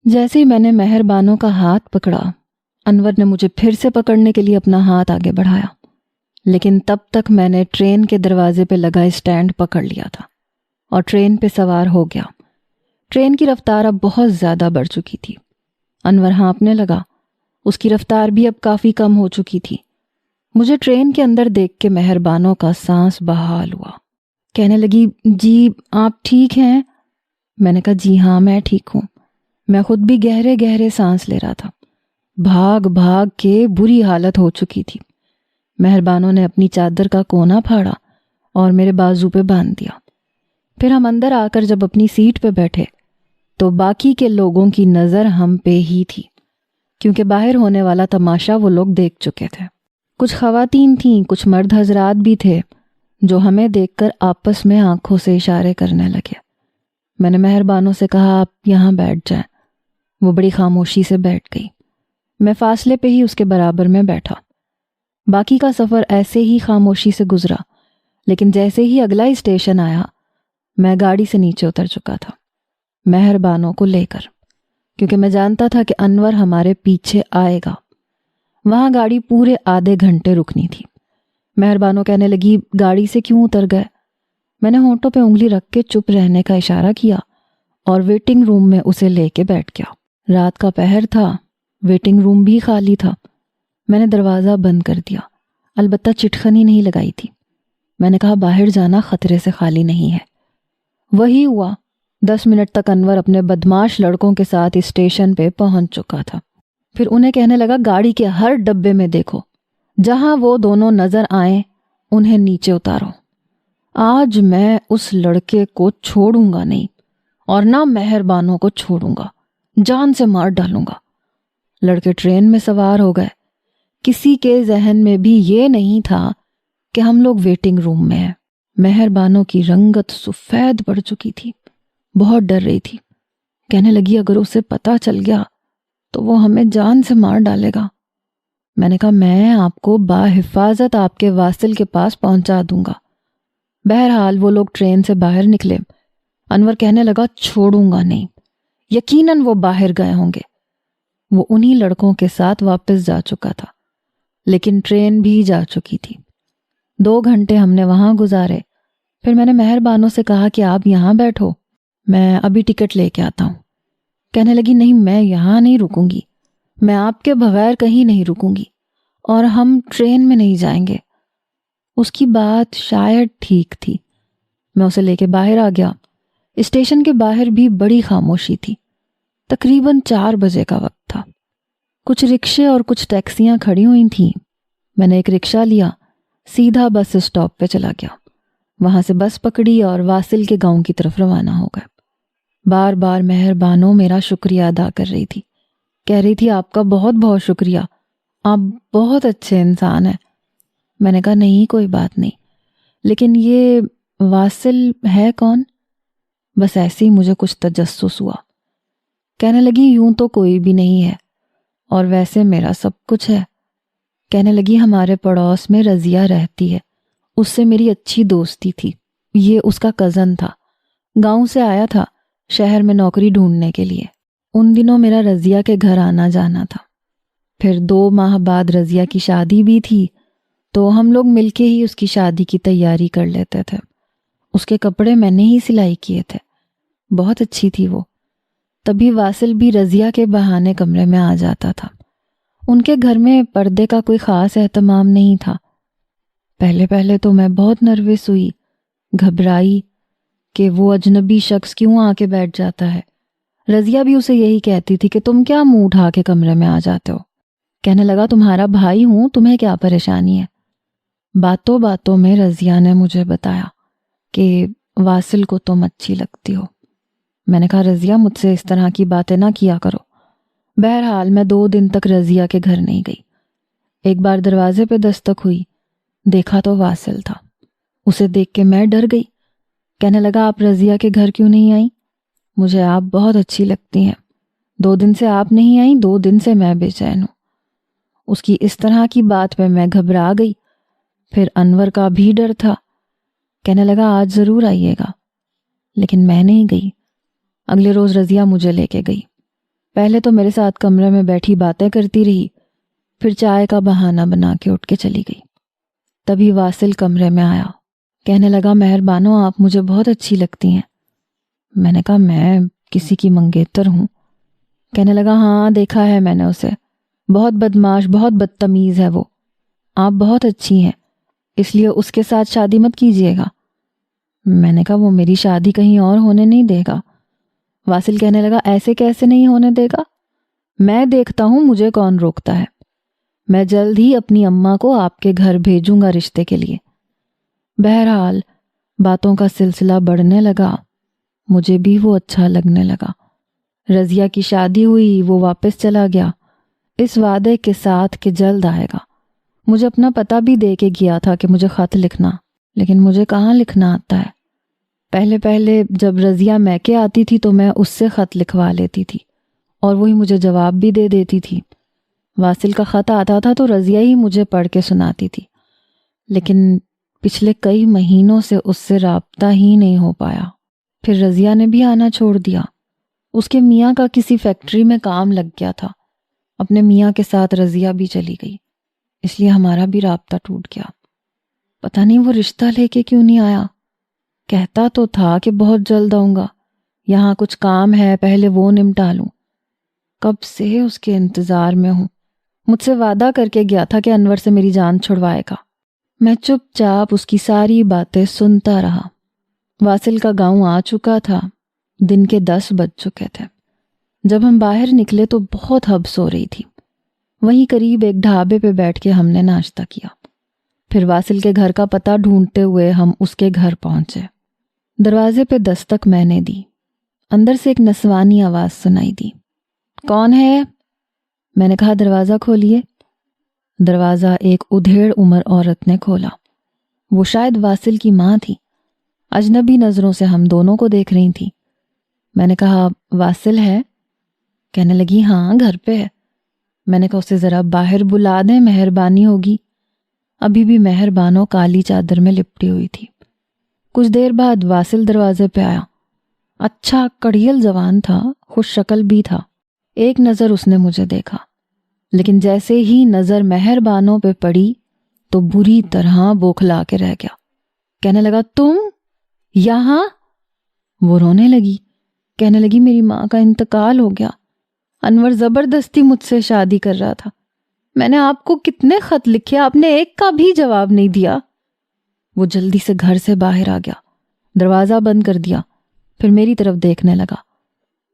جیسے ہی میں نے مہر بانو کا ہاتھ پکڑا، انور نے مجھے پھر سے پکڑنے کے لیے اپنا ہاتھ آگے بڑھایا، لیکن تب تک میں نے ٹرین کے دروازے پہ لگا اسٹینڈ پکڑ لیا تھا اور ٹرین پہ سوار ہو گیا۔ ٹرین کی رفتار اب بہت زیادہ بڑھ چکی تھی۔ انور ہانپنے لگا، اس کی رفتار بھی اب کافی کم ہو چکی تھی۔ مجھے ٹرین کے اندر دیکھ کے مہر بانو کا سانس بحال ہوا۔ کہنے لگی، جی آپ ٹھیک ہیں؟ میں نے کہا جی ہاں میں ٹھیک ہوں۔ میں خود بھی گہرے گہرے سانس لے رہا تھا۔ بھاگ بھاگ کے بری حالت ہو چکی تھی۔ مہر بانو نے اپنی چادر کا کونا پھاڑا اور میرے بازو پہ باندھ دیا۔ پھر ہم اندر آ کر جب اپنی سیٹ پہ بیٹھے تو باقی کے لوگوں کی نظر ہم پہ ہی تھی، کیونکہ باہر ہونے والا تماشا وہ لوگ دیکھ چکے تھے۔ کچھ خواتین تھیں، کچھ مرد حضرات بھی تھے جو ہمیں دیکھ کر آپس میں آنکھوں سے اشارے کرنے لگے۔ میں نے مہر بانو سے کہا آپ یہاں بیٹھ جائیں۔ وہ بڑی خاموشی سے بیٹھ گئی۔ میں فاصلے پہ ہی اس کے برابر میں بیٹھا۔ باقی کا سفر ایسے ہی خاموشی سے گزرا، لیکن جیسے ہی اگلا اسٹیشن آیا میں گاڑی سے نیچے اتر چکا تھا، مہر بانو کو لے کر، کیونکہ میں جانتا تھا کہ انور ہمارے پیچھے آئے گا۔ وہاں گاڑی پورے آدھے گھنٹے رکنی تھی۔ مہر بانو کہنے لگی، گاڑی سے کیوں اتر گئے؟ میں نے ہونٹوں پہ انگلی رکھ کے چپ رہنے کا اشارہ کیا اور ویٹنگ روم میں اسے لے کے بیٹھ گیا۔ رات کا پہر تھا، ویٹنگ روم بھی خالی تھا۔ میں نے دروازہ بند کر دیا، البتہ چٹخنی نہیں لگائی تھی۔ میں نے کہا باہر جانا خطرے سے خالی نہیں ہے۔ وہی ہوا۔ 10 منٹ تک انور اپنے بدماش لڑکوں کے ساتھ اسٹیشن پہ پہنچ چکا تھا۔ پھر انہیں کہنے لگا گاڑی کے ہر ڈبے میں دیکھو، جہاں وہ دونوں نظر آئیں انہیں نیچے اتارو۔ آج میں اس لڑکے کو چھوڑوں گا نہیں، اور نہ مہر بانو کو چھوڑوں گا، جان سے مار ڈالوں گا۔ لڑکے ٹرین میں سوار ہو گئے۔ کسی کے ذہن میں بھی یہ نہیں تھا کہ ہم لوگ ویٹنگ روم میں ہیں۔ مہر بانو کی رنگت سفید پڑ چکی تھی، بہت ڈر رہی تھی۔ کہنے لگی اگر اسے پتہ چل گیا تو وہ ہمیں جان سے مار ڈالے گا۔ میں نے کہا میں آپ کو باحفاظت آپ کے واصل کے پاس پہنچا دوں گا۔ بہرحال وہ لوگ ٹرین سے باہر نکلے۔ انور کہنے لگا چھوڑوں گا نہیں، یقیناً وہ باہر گئے ہوں گے۔ وہ انہی لڑکوں کے ساتھ واپس جا چکا تھا، لیکن ٹرین بھی جا چکی تھی۔ 2 گھنٹے ہم نے وہاں گزارے۔ پھر میں نے مہر بانو سے کہا کہ آپ یہاں بیٹھو، میں ابھی ٹکٹ لے کے آتا ہوں۔ کہنے لگی نہیں میں یہاں نہیں رکوں گی، میں آپ کے بغیر کہیں نہیں رکوں گی، اور ہم ٹرین میں نہیں جائیں گے۔ اس کی بات شاید ٹھیک تھی۔ میں اسے لے کے باہر آ گیا۔ اسٹیشن کے باہر بھی بڑی خاموشی تھی۔ تقریباً 4 بجے کا وقت تھا۔ کچھ رکشے اور کچھ ٹیکسیاں کھڑی ہوئی تھیں۔ میں نے ایک رکشہ لیا، سیدھا بس اسٹاپ پہ چلا گیا۔ وہاں سے بس پکڑی اور واصل کے گاؤں کی طرف روانہ ہو گئے۔ بار بار مہر بانو میرا شکریہ ادا کر رہی تھی، کہہ رہی تھی آپ کا بہت بہت شکریہ، آپ بہت اچھے انسان ہیں۔ میں نے کہا نہیں کوئی بات نہیں، لیکن یہ واصل ہے کون؟ بس ایسے ہی مجھے کچھ تجسس ہوا۔ کہنے لگی یوں تو کوئی بھی نہیں ہے، اور ویسے میرا سب کچھ ہے۔ کہنے لگی ہمارے پڑوس میں رضیہ رہتی ہے، اس سے میری اچھی دوستی تھی، یہ اس کا کزن تھا، گاؤں سے آیا تھا شہر میں نوکری ڈھونڈنے کے لیے۔ ان دنوں میرا رضیہ کے گھر آنا جانا تھا۔ پھر 2 ماہ بعد رضیہ کی شادی بھی تھی، تو ہم لوگ مل کے ہی اس کی شادی کی تیاری کر لیتے تھے۔ اس کے کپڑے میں نے ہی سلائی کیے تھے، بہت اچھی تھی وہ۔ تبھی واصل بھی رضیہ کے بہانے کمرے میں آ جاتا تھا۔ ان کے گھر میں پردے کا کوئی خاص اہتمام نہیں تھا۔ پہلے تو میں بہت نروس ہوئی، گھبرائی کہ وہ اجنبی شخص کیوں آ کے بیٹھ جاتا ہے۔ رضیہ بھی اسے یہی کہتی تھی کہ تم کیا منہ اٹھا کے کمرے میں آ جاتے ہو۔ کہنے لگا تمہارا بھائی ہوں، تمہیں کیا پریشانی ہے۔ باتوں باتوں میں رضیہ نے مجھے بتایا کہ واصل کو تم اچھی لگتی ہو۔ میں نے کہا رضیہ مجھ سے اس طرح کی باتیں نہ کیا کرو۔ بہرحال میں 2 دن تک رضیہ کے گھر نہیں گئی۔ ایک بار دروازے پہ دستک ہوئی، دیکھا تو واصل تھا۔ اسے دیکھ کے میں ڈر گئی۔ کہنے لگا آپ رضیہ کے گھر کیوں نہیں آئیں؟ مجھے آپ بہت اچھی لگتی ہیں، 2 دن سے آپ نہیں آئیں، 2 دن سے میں بے چین ہوں۔ اس کی اس طرح کی بات پہ میں گھبرا گئی۔ پھر انور کا بھی ڈر تھا۔ کہنے لگا آج ضرور آئیے گا، لیکن میں نہیں گئی۔ اگلے روز رضیہ مجھے لے کے گئی۔ پہلے تو میرے ساتھ کمرے میں بیٹھی باتیں کرتی رہی، پھر چائے کا بہانہ بنا کے اٹھ کے چلی گئی۔ تبھی واصل کمرے میں آیا، کہنے لگا مہر بانو آپ مجھے بہت اچھی لگتی ہیں۔ میں نے کہا میں کسی کی منگیتر ہوں؟ کہنے لگا ہاں دیکھا ہے میں نے اسے، بہت بدماش بہت بدتمیز ہے وہ، آپ بہت اچھی ہیں، اس لیے اس کے ساتھ شادی مت کیجیے گا۔ میں نے کہا وہ میری شادی کہیں اور ہونے نہیں دے گا۔ واصل کہنے لگا ایسے کیسے نہیں ہونے دے گا، میں دیکھتا ہوں مجھے کون روکتا ہے، میں جلد ہی اپنی اماں کو آپ کے گھر بھیجوں گا رشتے کے لیے۔ بہرحال باتوں کا سلسلہ بڑھنے لگا، مجھے بھی وہ اچھا لگنے لگا۔ رضیہ کی شادی ہوئی، وہ واپس چلا گیا اس وعدے کے ساتھ کہ جلد آئے گا۔ مجھے اپنا پتہ بھی دے کے گیا تھا کہ مجھے خط لکھنا، لیکن مجھے کہاں لکھنا آتا ہے۔ پہلے جب رضیہ میکے آتی تھی تو میں اس سے خط لکھوا لیتی تھی اور وہی مجھے جواب بھی دے دیتی تھی۔ واصل کا خط آتا تھا تو رضیہ ہی مجھے پڑھ کے سناتی تھی، لیکن پچھلے کئی مہینوں سے اس سے رابطہ ہی نہیں ہو پایا۔ پھر رضیہ نے بھی آنا چھوڑ دیا، اس کے میاں کا کسی فیکٹری میں کام لگ گیا تھا، اپنے میاں کے ساتھ رضیہ بھی چلی گئی، اس لیے ہمارا بھی رابطہ ٹوٹ گیا۔ پتہ نہیں وہ رشتہ لے کے کیوں نہیں آیا، کہتا تو تھا کہ بہت جلد آؤں گا، یہاں کچھ کام ہے پہلے وہ نمٹا لوں۔ کب سے اس کے انتظار میں ہوں، مجھ سے وعدہ کر کے گیا تھا کہ انور سے میری جان چھڑوائے گا۔ میں چپ چاپ اس کی ساری باتیں سنتا رہا۔ واصل کا گاؤں آ چکا تھا، دن کے 10 بج چکے تھے۔ جب ہم باہر نکلے تو بہت حبس ہو رہی تھی، وہیں قریب ایک ڈھابے پہ بیٹھ کے ہم نے ناشتہ کیا۔ پھر واصل کے گھر کا پتہ ڈھونڈتے ہوئے ہم اس کے گھر پہنچے۔ دروازے پہ دستک میں نے دی، اندر سے ایک نسوانی آواز سنائی دی، کون ہے؟ میں نے کہا دروازہ کھولیے۔ دروازہ ایک ادھیڑ عمر عورت نے کھولا، وہ شاید واصل کی ماں تھی، اجنبی نظروں سے ہم دونوں کو دیکھ رہی تھی۔ میں نے کہا واصل ہے؟ کہنے لگی ہاں گھر پہ ہے۔ میں نے کہا اسے ذرا باہر بلا دیں، مہربانی ہوگی۔ ابھی بھی مہر بانو کالی چادر میں لپٹی ہوئی تھی۔ کچھ دیر بعد واصل دروازے پہ آیا، اچھا کڑیل جوان تھا، خوش شکل بھی تھا۔ ایک نظر اس نے مجھے دیکھا، لیکن جیسے ہی نظر مہر بانو پہ پڑی تو بری طرح بوکھلا کے رہ گیا۔ کہنے لگا تم یہاں؟ وہ رونے لگی، کہنے لگی میری ماں کا انتقال ہو گیا، انور زبردستی مجھ سے شادی کر رہا تھا، میں نے آپ کو کتنے خط لکھے، آپ نے ایک کا بھی جواب نہیں دیا۔ وہ جلدی سے گھر سے باہر آ گیا، دروازہ بند کر دیا، پھر میری طرف دیکھنے لگا۔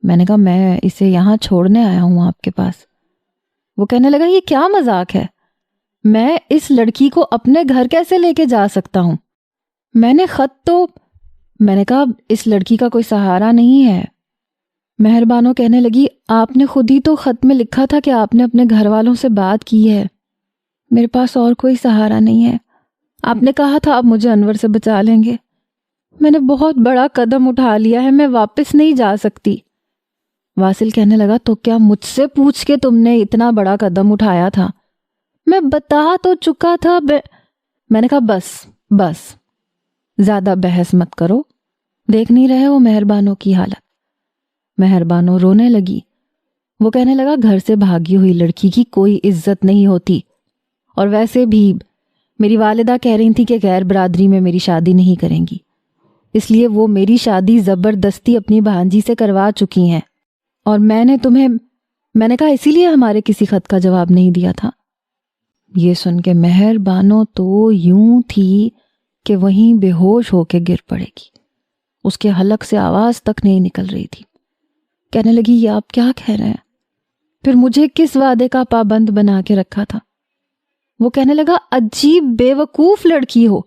میں نے کہا میں اسے یہاں چھوڑنے آیا ہوں آپ کے پاس۔ وہ کہنے لگا یہ کیا مذاق ہے، میں اس لڑکی کو اپنے گھر کیسے لے کے جا سکتا ہوں؟ میں نے کہا اس لڑکی کا کوئی سہارا نہیں ہے۔ مہر بانو کہنے لگی آپ نے خود ہی تو خط میں لکھا تھا کہ آپ نے اپنے گھر والوں سے بات کی ہے، میرے پاس اور کوئی سہارا نہیں ہے، آپ نے کہا تھا آپ مجھے انور سے بچا لیں گے، میں نے بہت بڑا قدم اٹھا لیا ہے، میں واپس نہیں جا سکتی۔ واصل کہنے لگا تو کیا مجھ سے پوچھ کے تم نے اتنا بڑا قدم اٹھایا تھا؟ میں بتا تو چکا تھا۔ میں نے کہا بس زیادہ بحث مت کرو، دیکھ نہیں رہے ہو مہر بانو کی حالت؟ مہر بانو رونے لگی، وہ کہنے لگا گھر سے بھاگی ہوئی لڑکی کی کوئی عزت نہیں ہوتی، اور ویسے بھی میری والدہ کہہ رہی تھی کہ غیر برادری میں میری شادی نہیں کریں گی، اس لیے وہ میری شادی زبردستی اپنی بھانجی سے کروا چکی ہیں، اور میں نے کہا اسی لیے ہمارے کسی خط کا جواب نہیں دیا تھا۔ یہ سن کے مہر بانو تو یوں تھی کہ وہیں بے ہوش ہو کے گر پڑے گی، اس کے حلق سے آواز تک نہیں نکل رہی تھی۔ کہنے لگی یہ آپ کیا کہہ رہے ہیں؟ پھر مجھے کس وعدے کا پابند بنا کے رکھا تھا؟ وہ کہنے لگا عجیب بے وقوف لڑکی ہو،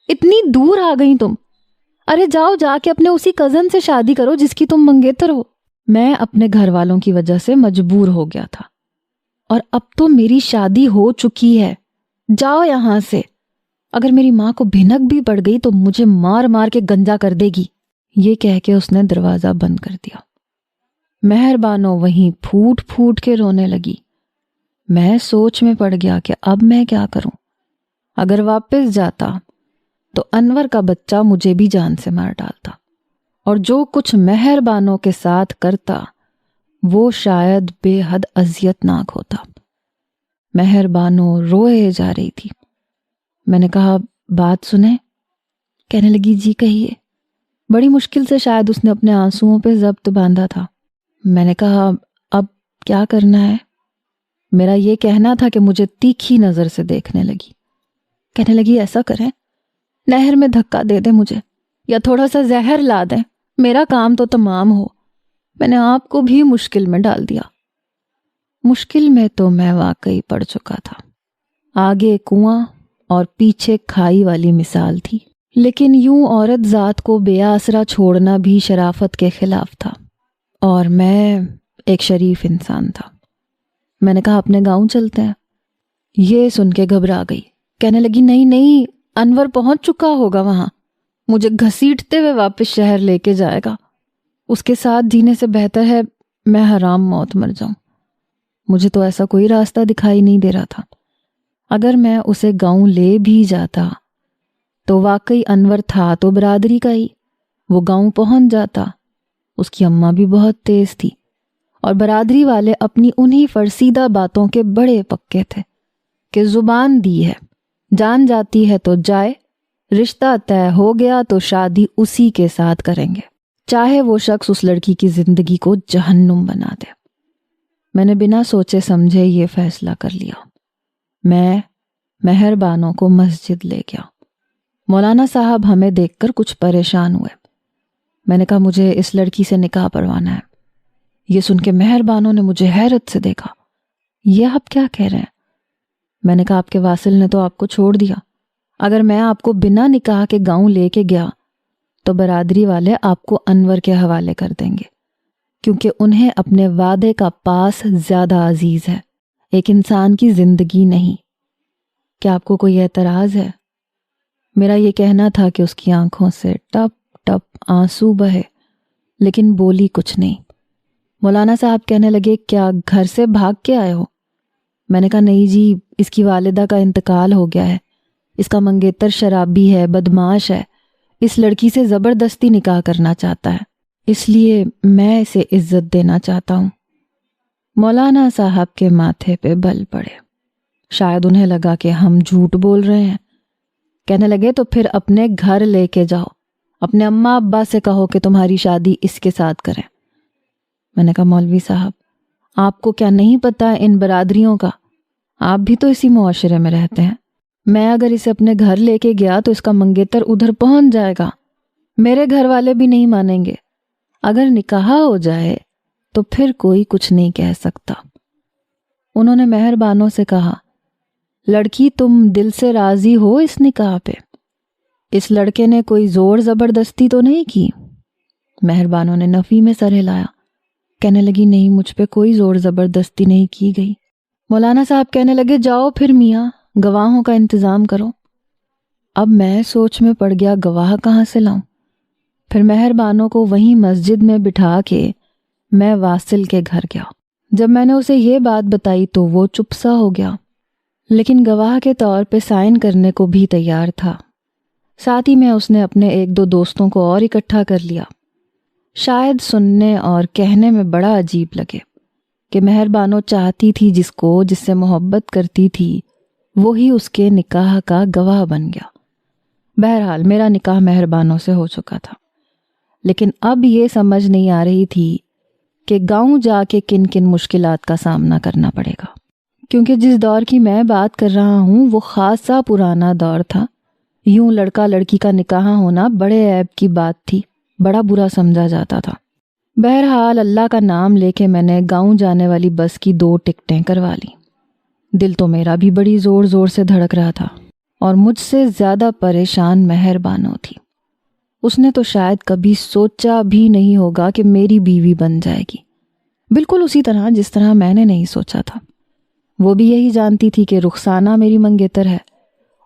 اتنی دور آ گئی تم، ارے جاؤ جا کے اپنے اسی کزن سے شادی کرو جس کی تم منگیتر ہو۔ میں اپنے گھر والوں کی وجہ سے مجبور ہو گیا تھا، اور اب تو میری شادی ہو چکی ہے، جاؤ یہاں سے، اگر میری ماں کو بھنک بھی پڑ گئی تو مجھے مار مار کے گنجا کر دے گی۔ یہ کہہ کے اس نے دروازہ بند کر دیا۔ مہر بانو وہیں پھوٹ پھوٹ کے رونے لگی۔ میں سوچ میں پڑ گیا کہ اب میں کیا کروں۔ اگر واپس جاتا تو انور کا بچہ مجھے بھی جان سے مار ڈالتا، اور جو کچھ مہر بانو کے ساتھ کرتا وہ شاید بے حد اذیتناک ہوتا۔ مہر بانو روئے جا رہی تھی۔ میں نے کہا بات سنیں؟ کہنے لگی جی کہیے۔ بڑی مشکل سے شاید اس نے اپنے آنسوؤں پہ ضبط باندھا تھا۔ میں نے کہا اب کیا کرنا ہے؟ میرا یہ کہنا تھا کہ مجھے تیکھی نظر سے دیکھنے لگی۔ کہنے لگی ایسا کریں، نہر میں دھکا دے دیں مجھے، یا تھوڑا سا زہر لا دیں، میرا کام تو تمام ہو۔ میں نے آپ کو بھی مشکل میں ڈال دیا۔ مشکل میں تو میں واقعی پڑ چکا تھا۔ آگے کنواں اور پیچھے کھائی والی مثال تھی، لیکن یوں عورت ذات کو بے آسرا چھوڑنا بھی شرافت کے خلاف تھا، اور میں ایک شریف انسان تھا۔ میں نے کہا اپنے گاؤں چلتے ہیں۔ یہ سن کے گھبرا گئی، کہنے لگی نہیں نہیں، انور پہنچ چکا ہوگا وہاں، مجھے گھسیٹتے ہوئے واپس شہر لے کے جائے گا۔ اس کے ساتھ جینے سے بہتر ہے میں حرام موت مر جاؤں۔ مجھے تو ایسا کوئی راستہ دکھائی نہیں دے رہا تھا۔ اگر میں اسے گاؤں لے بھی جاتا تو واقعی انور تھا تو برادری کا ہی، وہ گاؤں پہنچ جاتا۔ اس کی اماں بھی بہت تیز تھی، اور برادری والے اپنی انہی فرسیدہ باتوں کے بڑے پکے تھے کہ زبان دی ہے، جان جاتی ہے تو جائے، رشتہ طے ہو گیا تو شادی اسی کے ساتھ کریں گے، چاہے وہ شخص اس لڑکی کی زندگی کو جہنم بنا دے۔ میں نے بنا سوچے سمجھے یہ فیصلہ کر لیا۔ میں مہر بانو کو مسجد لے گیا۔ مولانا صاحب ہمیں دیکھ کر کچھ پریشان ہوئے۔ میں نے کہا مجھے اس لڑکی سے نکاح پڑوانا ہے۔ یہ سن کے مہر بانو نے مجھے حیرت سے دیکھا۔ یہ آپ کیا کہہ رہے ہیں؟ میں نے کہا آپ کے واصل نے تو آپ کو چھوڑ دیا، اگر میں آپ کو بنا نکاح کے گاؤں لے کے گیا تو برادری والے آپ کو انور کے حوالے کر دیں گے، کیونکہ انہیں اپنے وعدے کا پاس زیادہ عزیز ہے، ایک انسان کی زندگی نہیں۔ کیا آپ کو کوئی اعتراض ہے؟ میرا یہ کہنا تھا کہ اس کی آنکھوں سے ٹپ ٹپ آنسو بہے، لیکن بولی کچھ نہیں۔ مولانا صاحب کہنے لگے کیا گھر سے بھاگ کے آئے ہو؟ میں نے کہا نہیں جی، اس کی والدہ کا انتقال ہو گیا ہے، اس کا منگیتر شرابی ہے، بدماش ہے، اس لڑکی سے زبردستی نکاح کرنا چاہتا ہے، اس لیے میں اسے عزت دینا چاہتا ہوں۔ مولانا صاحب کے ماتھے پہ بل پڑے، شاید انہیں لگا کہ ہم جھوٹ بول رہے ہیں۔ کہنے لگے تو پھر اپنے گھر لے کے جاؤ، اپنے اماں ابا سے کہو کہ تمہاری شادی اس کے ساتھ کریں۔ میں نے کہا مولوی صاحب آپ کو کیا نہیں پتا ان برادریوں کا؟ آپ بھی تو اسی معاشرے میں رہتے ہیں۔ میں اگر اسے اپنے گھر لے کے گیا تو اس کا منگیتر ادھر پہنچ جائے گا، میرے گھر والے بھی نہیں مانیں گے، اگر نکاح ہو جائے تو پھر کوئی کچھ نہیں کہہ سکتا۔ انہوں نے مہر بانو سے کہا لڑکی تم دل سے راضی ہو اس نکاح پہ؟ اس لڑکے نے کوئی زور زبردستی تو نہیں کی؟ مہر بانو نے نفی میں سر ہلایا، کہنے لگی نہیں، مجھ پہ کوئی زور زبردستی نہیں کی گئی۔ مولانا صاحب کہنے لگے جاؤ پھر میاں، گواہوں کا انتظام کرو۔ اب میں سوچ میں پڑ گیا گواہ کہاں سے لاؤں؟ پھر مہر بانو کو وہیں مسجد میں بٹھا کے میں واصل کے گھر گیا۔ جب میں نے اسے یہ بات بتائی تو وہ چپ سا ہو گیا، لیکن گواہ کے طور پہ سائن کرنے کو بھی تیار تھا۔ ساتھ ہی میں اس نے اپنے ایک دو دوستوں کو اور اکٹھا کر لیا۔ شاید سننے اور کہنے میں بڑا عجیب لگے کہ مہر بانو چاہتی تھی جس سے محبت کرتی تھی وہی اس کے نکاح کا گواہ بن گیا۔ بہرحال میرا نکاح مہر بانو سے ہو چکا تھا، لیکن اب یہ سمجھ نہیں آ رہی تھی کہ گاؤں جا کے کن کن مشکلات کا سامنا کرنا پڑے گا، کیونکہ جس دور کی میں بات کر رہا ہوں وہ خاصا پرانا دور تھا۔ یوں لڑکا لڑکی کا نکاح ہونا بڑے عیب کی بات تھی، بڑا برا سمجھا جاتا تھا۔ بہرحال اللہ کا نام لے کے میں نے گاؤں جانے والی بس کی 2 ٹکٹیں کروا لی۔ دل تو میرا بھی بڑی زور زور سے دھڑک رہا تھا، اور مجھ سے زیادہ پریشان مہر بانو تھی۔ اس نے تو شاید کبھی سوچا بھی نہیں ہوگا کہ میری بیوی بن جائے گی، بالکل اسی طرح جس طرح میں نے نہیں سوچا تھا۔ وہ بھی یہی جانتی تھی کہ رخسانہ میری منگیتر ہے،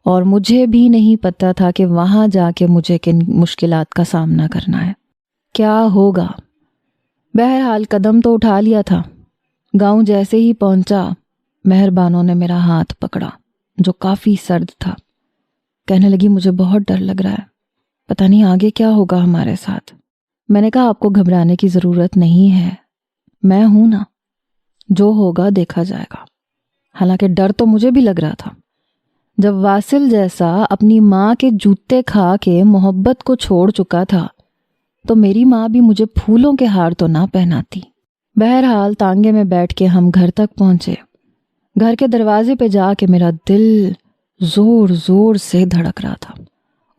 اور مجھے بھی نہیں پتا تھا کہ وہاں جا کے مجھے کن مشکلات کا سامنا کرنا ہے، کیا ہوگا۔ بہرحال قدم تو اٹھا لیا تھا۔ گاؤں جیسے ہی پہنچا، مہر بانو نے میرا ہاتھ پکڑا جو کافی سرد تھا۔ کہنے لگی مجھے بہت ڈر لگ رہا ہے، پتہ نہیں آگے کیا ہوگا ہمارے ساتھ۔ میں نے کہا آپ کو گھبرانے کی ضرورت نہیں ہے، میں ہوں نا، جو ہوگا دیکھا جائے گا۔ حالانکہ ڈر تو مجھے بھی لگ رہا تھا۔ جب واصل جیسا اپنی ماں کے جوتے کھا کے محبت کو چھوڑ چکا تھا تو میری ماں بھی مجھے پھولوں کے ہار تو نہ پہناتی۔ بہرحال تانگے میں بیٹھ کے ہم گھر تک پہنچے۔ گھر کے دروازے پہ جا کے میرا دل زور زور سے دھڑک رہا تھا۔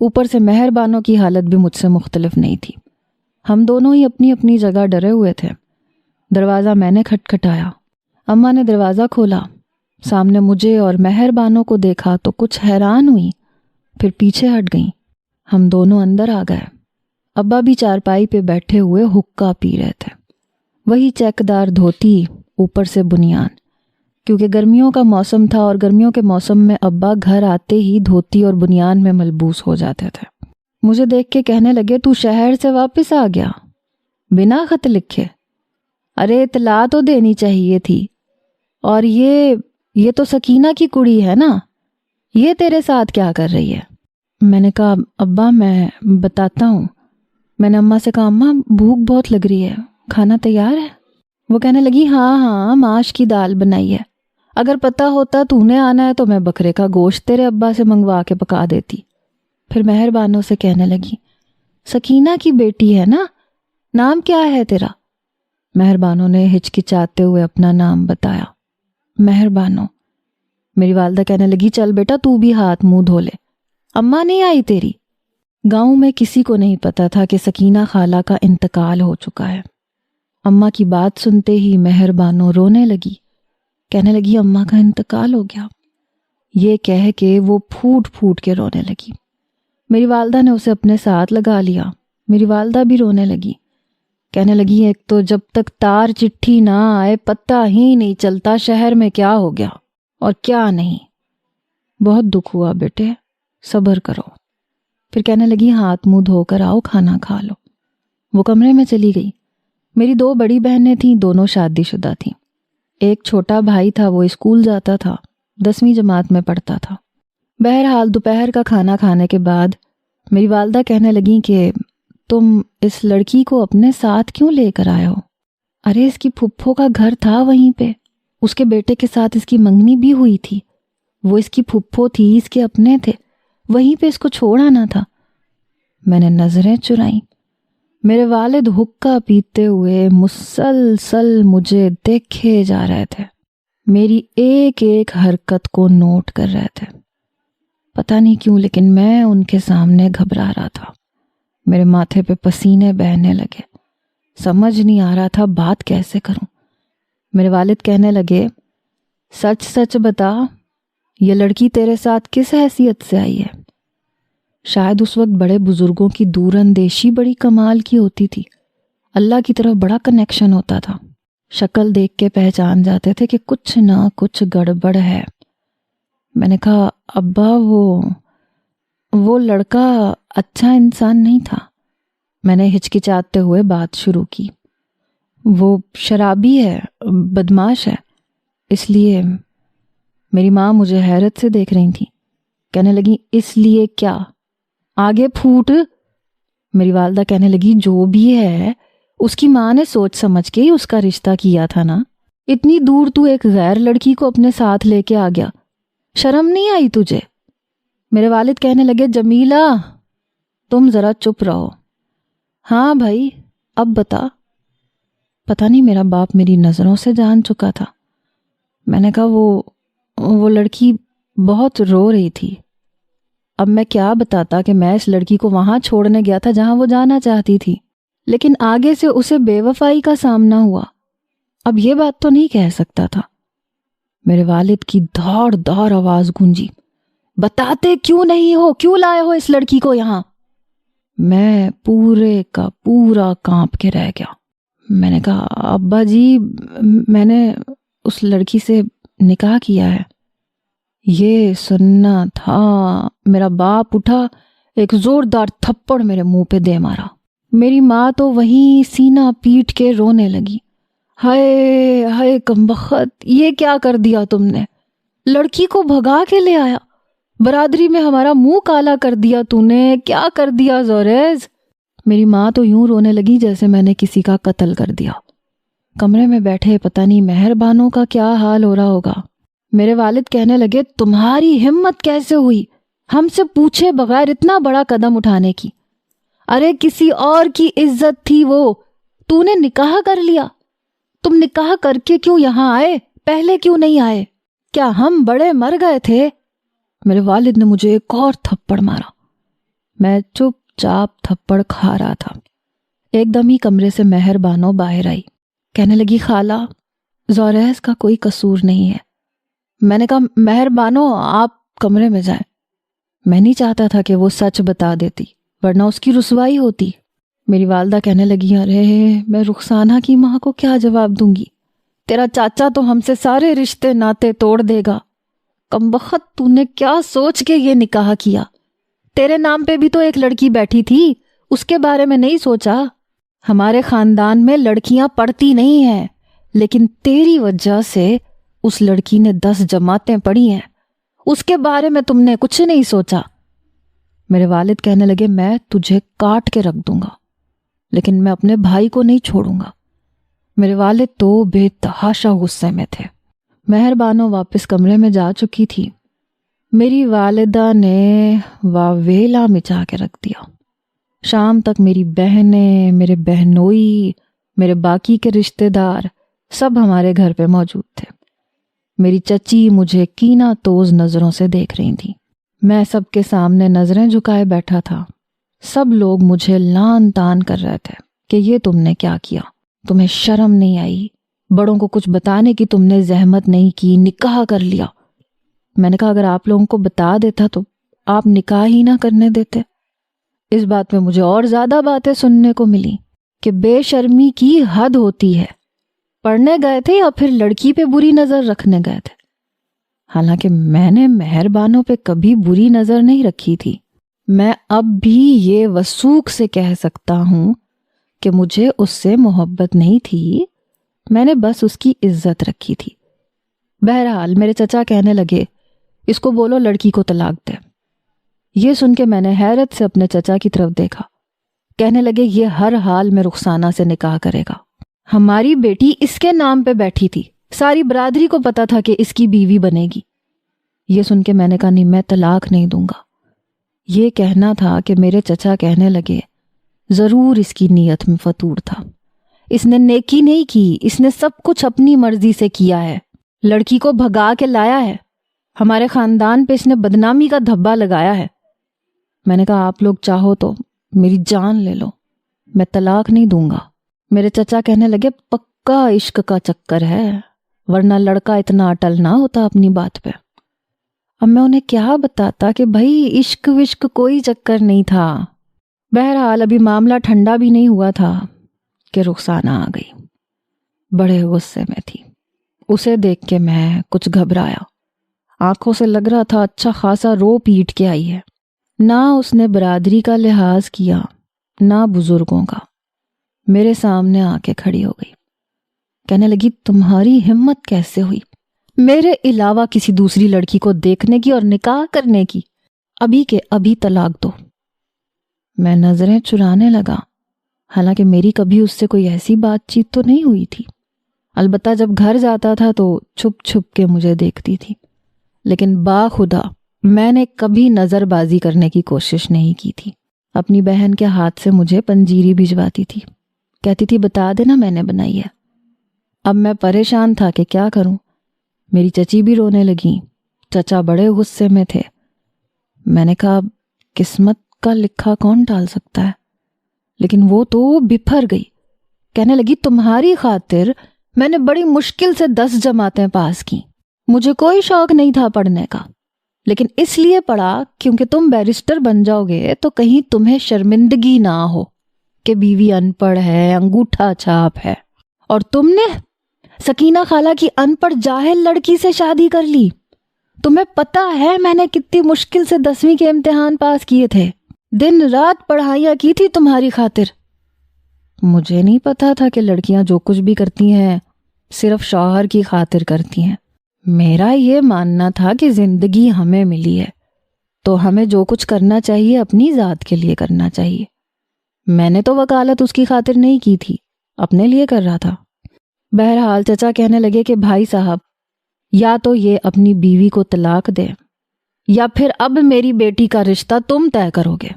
اوپر سے مہر بانو کی حالت بھی مجھ سے مختلف نہیں تھی۔ ہم دونوں ہی اپنی اپنی جگہ ڈرے ہوئے تھے۔ دروازہ میں نے کھٹکھٹایا۔ اماں نے دروازہ کھولا۔ سامنے مجھے اور مہر بانو کو دیکھا تو کچھ حیران ہوئی، پھر پیچھے ہٹ گئیں۔ ہم دونوں اندر آ گئے۔ ابا بھی چارپائی پہ بیٹھے ہوئے حقہ پی رہے تھے، وہی چیک دار دھوتی، اوپر سے بنیان، کیونکہ گرمیوں کا موسم تھا اور گرمیوں کے موسم میں ابا گھر آتے ہی دھوتی اور بنیان میں ملبوس ہو جاتے تھے۔ مجھے دیکھ کے کہنے لگے، تو شہر سے واپس آ گیا بنا خط لکھے؟ ارے اطلاع تو دینی چاہیے تھی۔ اور یہ تو سکینہ کی کڑی ہے نا، یہ تیرے ساتھ کیا کر رہی ہے؟ میں نے کہا ابا میں بتاتا ہوں۔ میں نے اماں سے کہا اماں بھوک بہت لگ رہی ہے، کھانا تیار ہے؟ وہ کہنے لگی ہاں ماش کی دال بنائی ہے، اگر پتہ ہوتا تو نے آنا ہے تو میں بکرے کا گوشت تیرے ابا سے منگوا کے پکا دیتی۔ پھر مہر بانو سے کہنے لگی سکینہ کی بیٹی ہے نا، نام کیا ہے تیرا؟ مہر بانو نے ہچکچاتے ہوئے اپنا نام بتایا، مہر بانو۔ میری والدہ کہنے لگی چل بیٹا تو بھی ہاتھ منہ دھو لے، اماں نہیں آئی تیری؟ گاؤں میں کسی کو نہیں پتا تھا کہ سکینہ خالہ کا انتقال ہو چکا ہے۔ اماں کی بات سنتے ہی مہر بانو رونے لگی، کہنے لگی اماں کا انتقال ہو گیا۔ یہ کہہ کے وہ پھوٹ پھوٹ کے رونے لگی۔ میری والدہ نے اسے اپنے ساتھ لگا لیا۔ میری والدہ بھی رونے لگی، کہنے لگی ایک تو جب تک تار چٹھی نہ آئے پتہ ہی نہیں چلتا شہر میں کیا ہو گیا اور کیا نہیں۔ بہت دکھ ہوا بیٹے، صبر کرو۔ پھر کہنے لگی ہاتھ منہ دھو کر آؤ، کھانا کھا لو۔ وہ کمرے میں چلی گئی۔ میری 2 بڑی بہنیں تھیں، دونوں شادی شدہ تھیں۔ ایک چھوٹا بھائی تھا، وہ اسکول جاتا تھا، 10ویں جماعت میں پڑھتا تھا۔ بہرحال دوپہر کا کھانا کھانے کے بعد میری والدہ کہنے لگیں کہ تم اس لڑکی کو اپنے ساتھ کیوں لے کر آئے ہو؟ ارے اس کی پھپھو کا گھر تھا وہیں پہ، اس کے بیٹے کے ساتھ اس کی منگنی بھی ہوئی تھی، وہ اس کی پھپھو تھی، اس کے اپنے تھے، وہیں پہ اس کو چھوڑ آنا تھا۔ میں نے نظریں چرائیں۔ میرے والد حقہ پیتے ہوئے مسلسل مجھے دیکھے جا رہے تھے، میری ایک ایک حرکت کو نوٹ کر رہے تھے۔ پتہ نہیں کیوں لیکن میں ان کے سامنے گھبرا رہا تھا۔ میرے ماتھے پہ پسینے بہنے لگے، سمجھ نہیں آ رہا تھا بات کیسے کروں۔ میرے والد کہنے لگے سچ سچ بتا، یہ لڑکی تیرے ساتھ کس حیثیت سے آئی ہے؟ شاید اس وقت بڑے بزرگوں کی دور اندیشی بڑی کمال کی ہوتی تھی، اللہ کی طرف بڑا کنیکشن ہوتا تھا، شکل دیکھ کے پہچان جاتے تھے کہ کچھ نہ کچھ گڑبڑ ہے۔ میں نے کہا ابا وہ لڑکا اچھا انسان نہیں تھا۔ میں نے ہچکچاتے ہوئے بات شروع کی، وہ شرابی ہے، بدماش ہے، اس لیے۔ میری ماں مجھے حیرت سے دیکھ رہی تھی، کہنے لگی اس لیے کیا؟ آگے پھوٹ۔ میری والدہ کہنے لگی جو بھی ہے اس کی ماں نے سوچ سمجھ کے ہی اس کا رشتہ کیا تھا نا، اتنی دور تو ایک غیر لڑکی کو اپنے ساتھ لے کے آ گیا، شرم نہیں آئی تجھے؟ میرے والد کہنے لگے جمیلہ تم ذرا چپ رہو۔ ہاں بھائی اب بتا۔ پتہ نہیں میرا باپ میری نظروں سے جان چکا تھا۔ میں نے کہا وہ لڑکی بہت رو رہی تھی۔ اب میں کیا بتاتا کہ میں اس لڑکی کو وہاں چھوڑنے گیا تھا جہاں وہ جانا چاہتی تھی، لیکن آگے سے اسے بے وفائی کا سامنا ہوا، اب یہ بات تو نہیں کہہ سکتا تھا۔ میرے والد کی دھاڑ دھاڑ آواز گونجی، بتاتے کیوں نہیں ہو؟ کیوں لائے ہو اس لڑکی کو یہاں؟ میں پورے کا پورا کانپ کے رہ گیا۔ میں نے کہا ابا جی میں نے اس لڑکی سے نکاح کیا ہے۔ یہ سننا تھا میرا باپ اٹھا، ایک زوردار تھپڑ میرے منہ پہ دے مارا۔ میری ماں تو وہیں سینہ پیٹ کے رونے لگی، ہائے ہائے کمبخت، یہ کیا کر دیا تم نے؟ لڑکی کو بھگا کے لے آیا، برادری میں ہمارا منہ کالا کر دیا تو نے، کیا کر دیا زوریز؟ میری ماں تو یوں رونے لگی جیسے میں نے کسی کا قتل کر دیا۔ کمرے میں بیٹھے پتہ نہیں مہربانوں کا کیا حال ہو رہا ہوگا۔ میرے والد کہنے لگے تمہاری ہمت کیسے ہوئی ہم سے پوچھے بغیر اتنا بڑا قدم اٹھانے کی؟ ارے کسی اور کی عزت تھی وہ، تو نے نکاح کر لیا۔ تم نکاح کر کے کیوں یہاں آئے؟ پہلے کیوں نہیں آئے؟ کیا ہم بڑے مر گئے تھے؟ میرے والد نے مجھے ایک اور تھپڑ مارا۔ میں چپ چاپ تھپڑ کھا رہا تھا۔ ایک دم ہی کمرے سے مہربانو باہر آئی، کہنے لگی خالہ زوریس کا کوئی قصور نہیں ہے۔ میں نے کہا مہربانو آپ کمرے میں جائیں۔ میں نہیں چاہتا تھا کہ وہ سچ بتا دیتی ورنہ اس کی رسوائی ہوتی۔ میری والدہ کہنے لگی ارے میں رخسانہ کی ماں کو کیا جواب دوں گی؟ تیرا چاچا تو ہم سے سارے رشتے ناتے توڑ دے گا۔ کمبخت تو نے کیا سوچ کے یہ نکاح کیا؟ تیرے نام پہ بھی تو ایک لڑکی بیٹھی تھی، اس کے بارے میں نہیں سوچا؟ ہمارے خاندان میں لڑکیاں پڑھتی نہیں ہیں، لیکن تیری وجہ سے اس لڑکی نے 10 جماعتیں پڑھی ہیں، اس کے بارے میں تم نے کچھ نہیں سوچا۔ میرے والد کہنے لگے میں تجھے کاٹ کے رکھ دوں گا لیکن میں اپنے بھائی کو نہیں چھوڑوں گا۔ میرے والد تو بے تحاشا غصے میں تھے۔ مہربانو واپس کمرے میں جا چکی تھی۔ میری والدہ نے واویلا مچا کے رکھ دیا۔ شام تک میری بہنیں، میرے بہنوئی، میرے باقی کے رشتہ دار سب ہمارے گھر پہ موجود تھے۔ میری چچی مجھے کینہ توز نظروں سے دیکھ رہی تھی۔ میں سب کے سامنے نظریں جھکائے بیٹھا تھا۔ سب لوگ مجھے لان تان کر رہے تھے کہ یہ تم نے کیا کیا؟ تمہیں شرم نہیں آئی؟ بڑوں کو کچھ بتانے کی تم نے زحمت نہیں کی، نکاح کر لیا۔ میں نے کہا اگر آپ لوگوں کو بتا دیتا تو آپ نکاح ہی نہ کرنے دیتے۔ اس بات میں مجھے اور زیادہ باتیں سننے کو ملی کہ بے شرمی کی حد ہوتی ہے۔ پڑھنے گئے تھے یا پھر لڑکی پہ بری نظر رکھنے گئے تھے؟ حالانکہ میں نے مہربانوں پہ کبھی بری نظر نہیں رکھی تھی۔ میں اب بھی یہ وثوق سے کہہ سکتا ہوں کہ مجھے اس سے محبت نہیں تھی، میں نے بس اس کی عزت رکھی تھی۔ بہرحال میرے چچا کہنے لگے اس کو بولو لڑکی کو طلاق دے۔ یہ سن کے میں نے حیرت سے اپنے چچا کی طرف دیکھا۔ کہنے لگے یہ ہر حال میں رخسانہ سے نکاح کرے گا۔ ہماری بیٹی اس کے نام پہ بیٹھی تھی، ساری برادری کو پتا تھا کہ اس کی بیوی بنے گی۔ یہ سن کے میں نے کہا نہیں میں طلاق نہیں دوں گا۔ یہ کہنا تھا کہ میرے چچا کہنے لگے ضرور اس کی نیت میں فطور تھا، اس نے نیکی نہیں کی، اس نے سب کچھ اپنی مرضی سے کیا ہے، لڑکی کو بھگا کے لایا ہے، ہمارے خاندان پہ اس نے بدنامی کا دھبا لگایا ہے۔ میں نے کہا آپ لوگ چاہو تو میری جان لے لو، میں طلاق نہیں دوں گا۔ میرے چچا کہنے لگے پکا عشق کا چکر ہے، ورنہ لڑکا اتنا اٹل نہ ہوتا اپنی بات پہ۔ اب میں انہیں کیا بتاتا کہ بھائی عشق وشق کوئی چکر نہیں تھا۔ بہرحال ابھی معاملہ ٹھنڈا بھی نہیں ہوا تھا کہ رخسانہ آ گئی۔ بڑے غصے میں تھی، اسے دیکھ کے میں کچھ گھبرایا۔ آنکھوں سے لگ رہا تھا اچھا خاصا رو پیٹ کے آئی ہے۔ نہ اس نے برادری کا لحاظ کیا نہ بزرگوں کا۔ میرے سامنے آ کے کھڑی ہو گئی، کہنے لگی تمہاری ہمت کیسے ہوئی میرے علاوہ کسی دوسری لڑکی کو دیکھنے کی اور نکاح کرنے کی؟ ابھی کے ابھی طلاق دو۔ میں نظریں چرانے لگا، حالانکہ میری کبھی اس سے کوئی ایسی بات چیت تو نہیں ہوئی تھی۔ البتہ جب گھر جاتا تھا تو چھپ چھپ کے مجھے دیکھتی تھی، لیکن باخدا میں نے کبھی نظر بازی کرنے کی کوشش نہیں کی تھی۔ اپنی بہن کے ہاتھ سے مجھے پنجیری بھجواتی تھی، کہتی تھی بتا دینا میں نے بنائی ہے۔ اب میں پریشان تھا کہ کیا کروں۔ میری چچی بھی رونے لگی، چچا بڑے غصے میں تھے۔ میں نے کہا قسمت کا لکھا کون ٹال سکتا ہے، لیکن وہ تو بپھر گئی۔ کہنے لگی تمہاری خاطر میں نے بڑی مشکل سے 10 جماعتیں پاس کی، مجھے کوئی شوق نہیں تھا پڑھنے کا، لیکن اس لیے پڑھا کیونکہ تم بیرسٹر بن جاؤ گے تو کہیں تمہیں شرمندگی نہ ہو کہ بیوی ان پڑھ ہے، انگوٹھا چھاپ ہے۔ اور تم نے سکینہ خالہ کی ان پڑھ جاہل لڑکی سے شادی کر لی۔ تمہیں پتہ ہے میں نے کتنی مشکل سے 10ویں کے امتحان پاس کیے تھے، دن رات پڑھائیاں کی تھی تمہاری خاطر۔ مجھے نہیں پتا تھا کہ لڑکیاں جو کچھ بھی کرتی ہیں صرف شوہر کی خاطر کرتی ہیں۔ میرا یہ ماننا تھا کہ زندگی ہمیں ملی ہے تو ہمیں جو کچھ کرنا چاہیے اپنی ذات کے لیے کرنا چاہیے۔ میں نے تو وکالت اس کی خاطر نہیں کی تھی، اپنے لیے کر رہا تھا۔ بہرحال چچا کہنے لگے کہ بھائی صاحب، یا تو یہ اپنی بیوی کو طلاق دے یا پھر اب میری بیٹی کا رشتہ تم طے کرو گے۔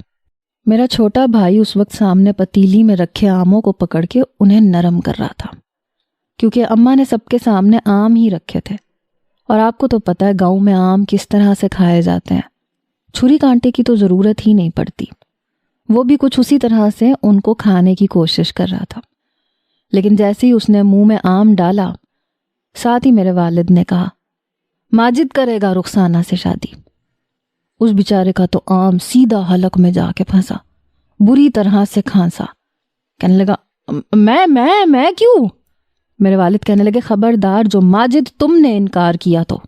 میرا چھوٹا بھائی اس وقت سامنے پتیلی میں رکھے آموں کو پکڑ کے انہیں نرم کر رہا تھا، کیونکہ اماں نے سب کے سامنے آم ہی رکھے تھے، اور آپ کو تو پتہ ہے گاؤں میں آم کس طرح سے کھائے جاتے ہیں، چھری کانٹے کی تو ضرورت ہی نہیں پڑتی۔ وہ بھی کچھ اسی طرح سے ان کو کھانے کی کوشش کر رہا تھا، لیکن جیسے ہی اس نے منہ میں آم ڈالا، ساتھ ہی میرے والد نے کہا، ماجد کرے گا رخسانہ سے شادی۔ اس بیچارے کا تو آم سیدھا حلق میں جا کے پھنسا، بری طرح سے کھانسا۔ کہنے لگا میں کیوں؟ میرے والد کہنے لگے، خبردار جو ماجد تم نے انکار کیا تو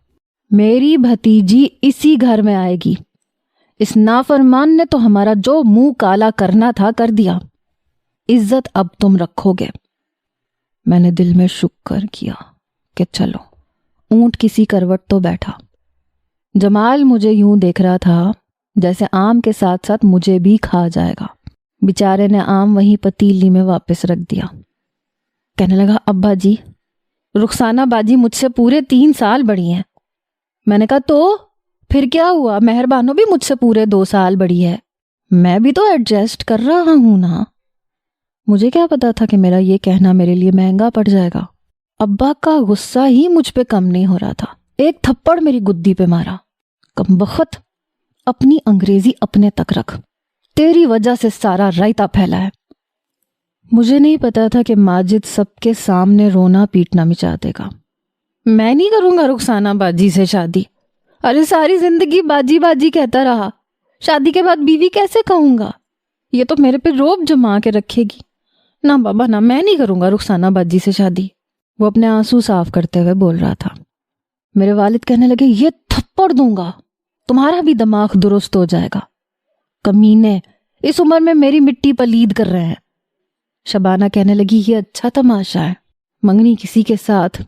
میری بھتیجی اسی گھر میں آئے گی۔ اس نافرمان نے تو ہمارا جو منہ کالا کرنا تھا کر دیا، عزت اب تم رکھو گے۔ میں نے دل میں شکر کیا کہ چلو اونٹ کسی کروٹ تو بیٹھا۔ جمال مجھے یوں دیکھ رہا تھا جیسے آم کے ساتھ ساتھ مجھے بھی کھا جائے گا۔ بیچارے نے آم وہیں پتیلی میں واپس رکھ دیا۔ کہنے لگا، ابا جی، رخسانہ باجی مجھ سے پورے 3 سال بڑی ہیں۔ میں نے کہا تو پھر کیا ہوا، مہربانو بھی مجھ سے پورے 2 سال بڑی ہے، میں بھی تو ایڈجسٹ کر رہا ہوں نا۔ مجھے کیا پتا تھا کہ میرا یہ کہنا میرے لیے مہنگا پڑ جائے گا۔ ابا کا غصہ ہی مجھ پہ کم نہیں ہو رہا تھا، ایک تھپڑ میری گدی پہ مارا۔ کمبخت، اپنی انگریزی اپنے تک رکھ، تیری وجہ سے سارا رائتا پھیلا ہے۔ مجھے نہیں پتا تھا کہ ماجد سب کے سامنے رونا پیٹنا مچا دے گا۔ میں نہیں کروں گا رخسانہ باجی سے شادی۔ ارے ساری زندگی باجی باجی کہتا رہا، شادی کے بعد بیوی کیسے کہوں گا؟ یہ تو میرے پہ روب جما کے رکھے گی۔ نہ بابا نہ، میں نہیں کروں گا رخسانہ باجی سے شادی۔ وہ اپنے آنسو صاف کرتے ہوئے بول رہا تھا۔ میرے والد کہنے لگے، یہ تھپڑ دوں گا، تمہارا بھی دماغ درست ہو جائے گا۔ کمینے، اس عمر میں میری مٹی پلید کر رہے ہیں۔ شبانہ کہنے لگی، یہ اچھا تماشا ہے، منگنی کسی کے ساتھ،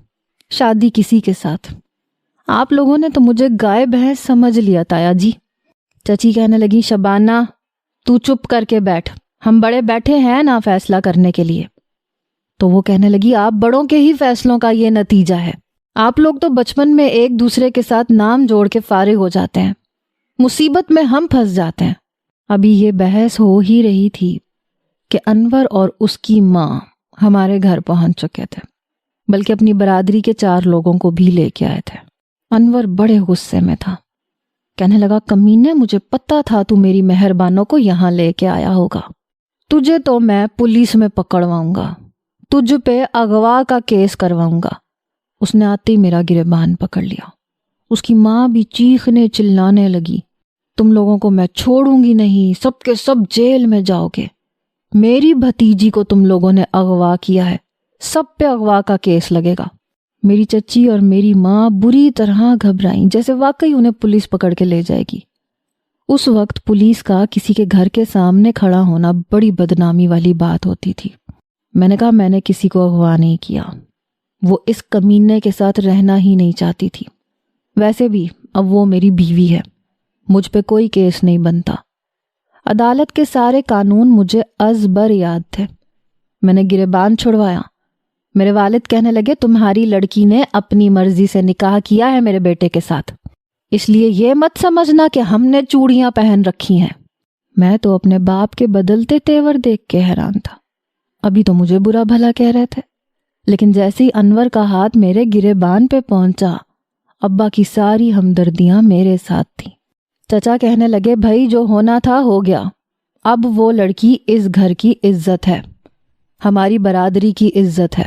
شادی کسی کے ساتھ۔ آپ لوگوں نے تو مجھے گائے بھینس سمجھ لیا تایا جی۔ چچی کہنے لگی، شبانہ تو چپ کر کے بیٹھ، ہم بڑے بیٹھے ہیں نا فیصلہ کرنے کے لیے۔ تو وہ کہنے لگی، آپ بڑوں کے ہی فیصلوں کا یہ نتیجہ ہے۔ آپ لوگ تو بچپن میں ایک دوسرے کے ساتھ نام جوڑ کے فارغ ہو جاتے ہیں، مصیبت میں ہم پھنس جاتے ہیں۔ ابھی یہ بحث ہو ہی رہی تھی کہ انور اور اس کی ماں ہمارے گھر پہنچ چکے تھے، بلکہ اپنی برادری کے 4 لوگوں کو بھی لے کے آئے تھے۔ انور بڑے غصے میں تھا، کہنے لگا، کمینے، مجھے پتا تھا تو میری مہربانوں کو یہاں لے کے آیا ہوگا، تجھے تو میں پولیس میں پکڑواؤں گا، تجھ پہ اغوا کا کیس کرواؤں گا۔ اس نے آتے ہی میرا گریبان پکڑ لیا۔ اس کی ماں بھی چیخنے چلانے لگی، تم لوگوں کو میں چھوڑوں گی نہیں، سب کے سب جیل میں جاؤ گے۔ میری بھتیجی کو تم لوگوں نے اغوا کیا ہے، سب پہ اغوا کا کیس لگے گا۔ میری چچی اور میری ماں بری طرح گھبرائیں، جیسے واقعی انہیں پولیس پکڑ کے لے جائے گی۔ اس وقت پولیس کا کسی کے گھر کے سامنے کھڑا ہونا بڑی بدنامی والی بات ہوتی تھی۔ میں نے کہا، میں نے کسی کو اغوا نہیں کیا، وہ اس کمینے کے ساتھ رہنا ہی نہیں چاہتی تھی۔ ویسے بھی اب وہ میری بیوی ہے، مجھ پہ کوئی کیس نہیں بنتا۔ عدالت کے سارے قانون مجھے ازبر یاد تھے۔ میں نے گریبان چھڑوایا۔ میرے والد کہنے لگے، تمہاری لڑکی نے اپنی مرضی سے نکاح کیا ہے میرے بیٹے کے ساتھ، اس لیے یہ مت سمجھنا کہ ہم نے چوڑیاں پہن رکھی ہیں۔ میں تو اپنے باپ کے بدلتے تیور دیکھ کے حیران تھا۔ ابھی تو مجھے برا بھلا کہہ رہے تھے، لیکن جیسے ہی انور کا ہاتھ میرے گریبان پہ پہنچا، ابا کی ساری ہمدردیاں میرے ساتھ تھیں۔ چچا کہنے لگے، بھائی جو ہونا تھا ہو گیا، اب وہ لڑکی اس گھر کی عزت ہے، ہماری برادری کی عزت ہے۔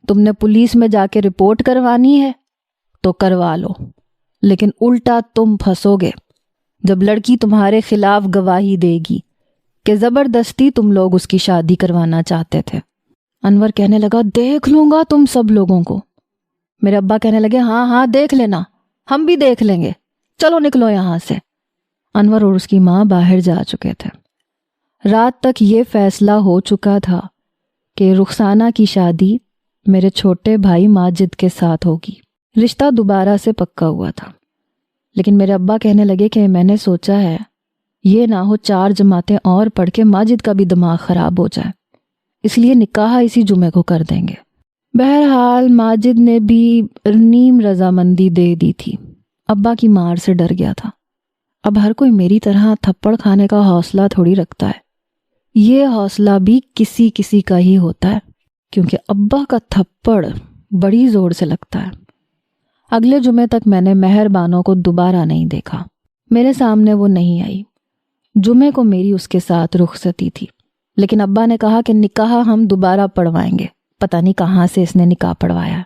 تم نے پولیس میں جا کے رپورٹ کروانی ہے تو کروا لو، لیکن الٹا تم پھنسو گے جب لڑکی تمہارے خلاف گواہی دے گی کہ زبردستی تم لوگ اس کی شادی کروانا چاہتے تھے۔ انور کہنے لگا، دیکھ لوں گا تم سب لوگوں کو۔ میرے ابا کہنے لگے، ہاں ہاں دیکھ لینا، ہم بھی دیکھ لیں گے، چلو نکلو یہاں سے۔ انور اور اس کی ماں باہر جا چکے تھے۔ رات تک یہ فیصلہ ہو چکا تھا کہ رخسانہ کی شادی میرے چھوٹے بھائی ماجد کے ساتھ ہوگی۔ رشتہ دوبارہ سے پکا ہوا تھا، لیکن میرے ابا کہنے لگے کہ میں نے سوچا ہے یہ نہ ہو 4 جماعتیں اور پڑھ کے ماجد کا بھی دماغ خراب ہو جائے، اس لیے نکاح اسی جمعے کو کر دیں گے۔ بہرحال ماجد نے بھی نیم رضامندی دے دی تھی۔ ابا کی مار سے ڈر گیا تھا۔ اب ہر کوئی میری طرح تھپڑ کھانے کا حوصلہ تھوڑی رکھتا ہے، یہ حوصلہ بھی کسی کسی کا ہی ہوتا ہے، کیونکہ ابا کا تھپڑ بڑی زور سے لگتا ہے۔ اگلے جمعے تک میں نے مہر بانو کو دوبارہ نہیں دیکھا، میرے سامنے وہ نہیں آئی۔ جمعے کو میری اس کے ساتھ رخصتی تھی، لیکن ابا نے کہا کہ نکاح ہم دوبارہ پڑھوائیں گے۔ پتہ نہیں کہاں سے اس نے نکاح پڑھوایا۔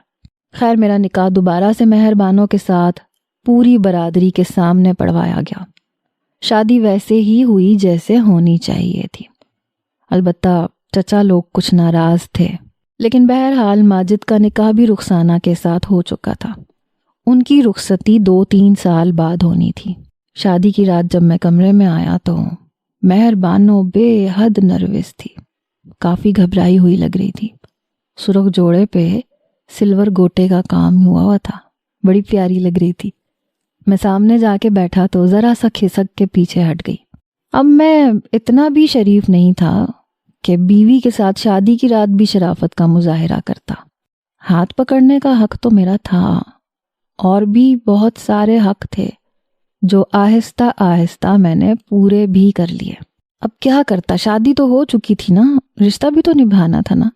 خیر میرا نکاح دوبارہ سے مہر بانو کے ساتھ پوری برادری کے سامنے پڑھوایا گیا۔ شادی ویسے ہی ہوئی جیسے ہونی چاہیے تھی، البتہ چچا لوگ کچھ ناراض تھے، لیکن بہرحال ماجد کا نکاح بھی رخسانہ کے ساتھ ہو چکا تھا۔ ان کی رخصتی 2-3 سال بعد ہونی تھی۔ شادی کی رات جب میں کمرے میں آیا تو مہر بانو بے حد نروس تھی، کافی گھبرائی ہوئی لگ رہی تھی۔ سرخ جوڑے پہ سلور گوٹے کا کام ہوا تھا، بڑی پیاری لگ رہی تھی۔ میں سامنے جا کے بیٹھا تو ذرا سا کھسک کے پیچھے ہٹ گئی۔ اب میں اتنا بھی شریف نہیں تھا کہ بیوی کے ساتھ شادی کی رات بھی شرافت کا مظاہرہ کرتا۔ ہاتھ پکڑنے کا حق تو میرا تھا، اور بھی بہت سارے حق تھے جو آہستہ آہستہ میں نے پورے بھی کر لیے۔ اب کیا کرتا، شادی تو ہو چکی تھی نا، رشتہ بھی تو نبھانا تھا نا۔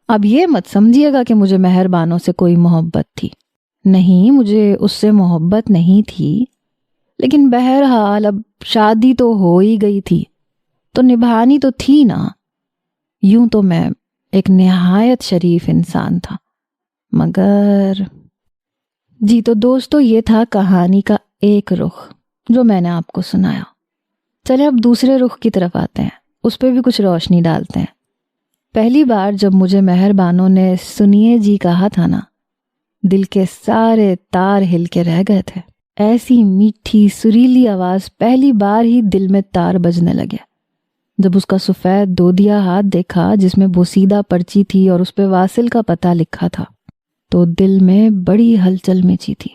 اب یہ مت سمجھیے گا کہ مجھے مہر بانو سے کوئی محبت تھی، نہیں، مجھے اس سے محبت نہیں تھی، لیکن بہرحال اب شادی تو ہو ہی گئی تھی تو نبھانی تو تھی نا۔ یوں تو میں ایک نہایت شریف انسان تھا، مگر جی تو دوستو یہ تھا کہانی کا ایک رخ جو میں نے آپ کو سنایا۔ چلے اب دوسرے رخ کی طرف آتے ہیں، اس پہ بھی کچھ روشنی ڈالتے ہیں۔ پہلی بار جب مجھے مہر بانو نے سنیے جی کہا تھا نا، دل کے سارے تار ہل کے رہ گئے تھے۔ ایسی میٹھی سریلی آواز پہلی بار ہی دل میں تار بجنے لگے۔ جب اس کا سفید دودیا ہاتھ دیکھا جس میں بوسیدہ پرچی تھی اور اس پہ واصل کا پتہ لکھا تھا تو دل میں بڑی ہلچل مچی تھی۔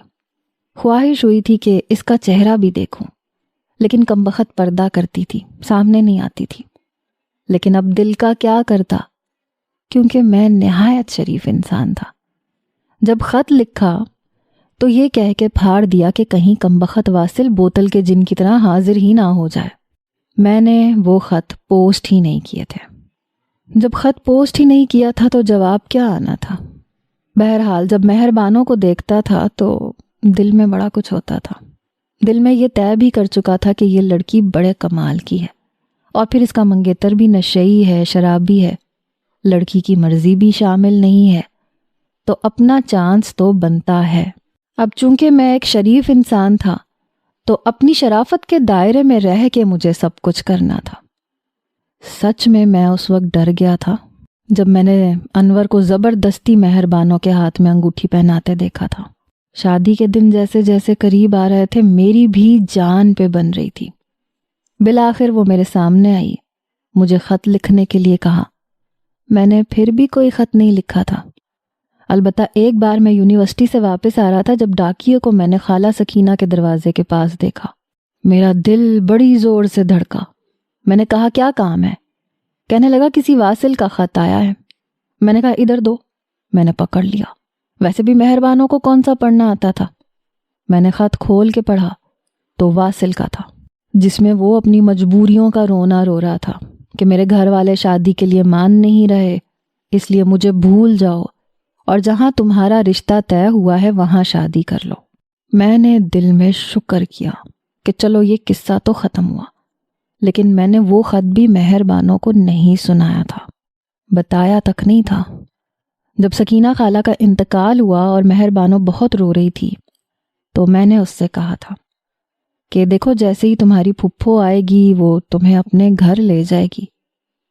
خواہش ہوئی تھی کہ اس کا چہرہ بھی دیکھوں، لیکن کمبخت پردہ کرتی تھی، سامنے نہیں آتی تھی۔ لیکن اب دل کا کیا کرتا، کیونکہ میں نہایت شریف انسان تھا۔ جب خط لکھا تو یہ کہہ کے پھاڑ دیا کہ کہیں کمبخت واصل بوتل کے جن کی طرح حاضر ہی نہ ہو جائے۔ میں نے وہ خط پوسٹ ہی نہیں کیے تھے۔ جب خط پوسٹ ہی نہیں کیا تھا تو جواب کیا آنا تھا؟ بہرحال جب مہر بانو کو دیکھتا تھا تو دل میں بڑا کچھ ہوتا تھا۔ دل میں یہ طے بھی کر چکا تھا کہ یہ لڑکی بڑے کمال کی ہے، اور پھر اس کا منگیتر بھی نشئی ہے، شرابی ہے، لڑکی کی مرضی بھی شامل نہیں ہے، تو اپنا چانس تو بنتا ہے۔ اب چونکہ میں ایک شریف انسان تھا تو اپنی شرافت کے دائرے میں رہ کے مجھے سب کچھ کرنا تھا۔ سچ میں اس وقت ڈر گیا تھا جب میں نے انور کو زبردستی مہر بانو کے ہاتھ میں انگوٹھی پہناتے دیکھا تھا۔ شادی کے دن جیسے جیسے قریب آ رہے تھے میری بھی جان پہ بن رہی تھی۔ بالآخر وہ میرے سامنے آئی، مجھے خط لکھنے کے لیے کہا۔ میں نے پھر بھی کوئی خط نہیں لکھا تھا، البتہ ایک بار میں یونیورسٹی سے واپس آ رہا تھا جب ڈاکیے کو میں نے خالہ سکینہ کے دروازے کے پاس دیکھا۔ میرا دل بڑی زور سے دھڑکا۔ میں نے کہا کیا کام ہے؟ کہنے لگا کسی واصل کا خط آیا ہے۔ میں نے کہا ادھر دو۔ میں نے پکڑ لیا، ویسے بھی مہر بانو کو کون سا پڑھنا آتا تھا۔ میں نے خط کھول کے پڑھا تو واصل کا تھا، جس میں وہ اپنی مجبوریوں کا رونا رو رہا تھا کہ میرے گھر والے شادی کے لیے مان نہیں رہے، اس لیے مجھے بھول جاؤ اور جہاں تمہارا رشتہ طے ہوا ہے وہاں شادی کر لو۔ میں نے دل میں شکر کیا کہ چلو یہ قصہ تو ختم ہوا، لیکن میں نے وہ خط بھی مہر بانو کو نہیں سنایا تھا، بتایا تک نہیں تھا۔ جب سکینہ خالہ کا انتقال ہوا اور مہر بانو بہت رو رہی تھی تو میں نے اس سے کہا تھا کہ دیکھو جیسے ہی تمہاری پھپھو آئے گی وہ تمہیں اپنے گھر لے جائے گی،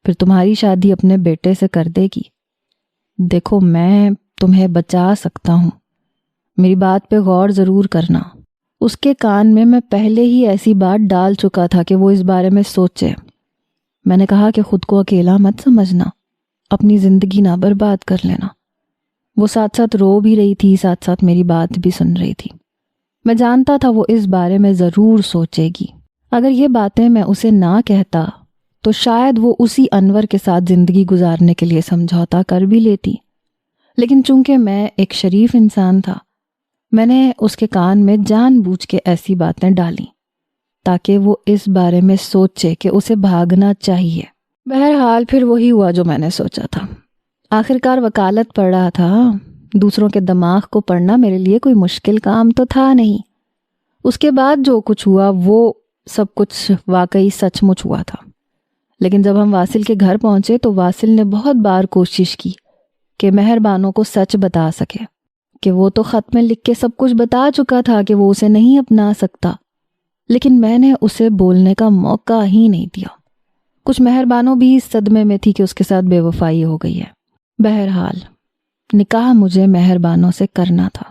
پھر تمہاری شادی اپنے بیٹے سے کر دے گی۔ دیکھو میں تمہیں بچا سکتا ہوں، میری بات پہ غور ضرور کرنا۔ اس کے کان میں پہلے ہی ایسی بات ڈال چکا تھا کہ وہ اس بارے میں سوچے۔ میں نے کہا کہ خود کو اکیلا مت سمجھنا، اپنی زندگی نہ برباد کر لینا۔ وہ ساتھ ساتھ رو بھی رہی تھی، ساتھ ساتھ میری بات بھی سن رہی تھی۔ میں جانتا تھا وہ اس بارے میں ضرور سوچے گی۔ اگر یہ باتیں میں اسے نہ کہتا تو شاید وہ اسی انور کے ساتھ زندگی گزارنے کے لیے سمجھوتا کر بھی لیتی، لیکن چونکہ میں ایک شریف انسان تھا، میں نے اس کے کان میں جان بوجھ کے ایسی باتیں ڈالیں تاکہ وہ اس بارے میں سوچے کہ اسے بھاگنا چاہیے۔ بہرحال پھر وہی ہوا جو میں نے سوچا تھا۔ آخرکار وکالت پڑھ رہا تھا، دوسروں کے دماغ کو پڑھنا میرے لیے کوئی مشکل کام تو تھا نہیں۔ اس کے بعد جو کچھ ہوا وہ سب کچھ واقعی سچ مچ ہوا تھا۔ لیکن جب ہم واصل کے گھر پہنچے تو واصل نے بہت بار کوشش کی کہ مہر بانو کو سچ بتا سکے، کہ وہ تو خط میں لکھ کے سب کچھ بتا چکا تھا کہ وہ اسے نہیں اپنا سکتا، لیکن میں نے اسے بولنے کا موقع ہی نہیں دیا۔ کچھ مہر بانو بھی اس صدمے میں تھی کہ اس کے ساتھ بے وفائی ہو گئی ہے۔ بہرحال نکاح مجھے مہر بانو سے کرنا تھا،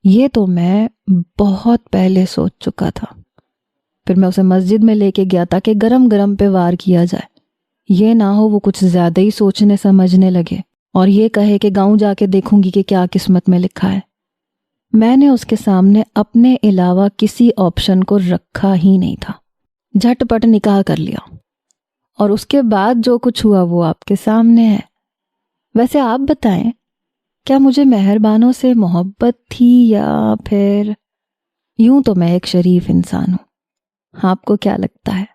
یہ تو میں بہت پہلے سوچ چکا تھا۔ پھر میں اسے مسجد میں لے کے گیا تاکہ گرم گرم پہ وار کیا جائے، یہ نہ ہو وہ کچھ زیادہ ہی سوچنے سمجھنے لگے اور یہ کہے کہ گاؤں جا کے دیکھوں گی کہ کیا قسمت میں لکھا ہے۔ میں نے اس کے سامنے اپنے علاوہ کسی آپشن کو رکھا ہی نہیں تھا، جھٹ پٹ نکاح کر لیا، اور اس کے بعد جو کچھ ہوا وہ آپ کے سامنے ہے۔ ویسے آپ بتائیں، کیا مجھے مہر بانو سے محبت تھی یا پھر یوں تو میں ایک شریف انسان ہوں؟ آپ کو کیا لگتا ہے؟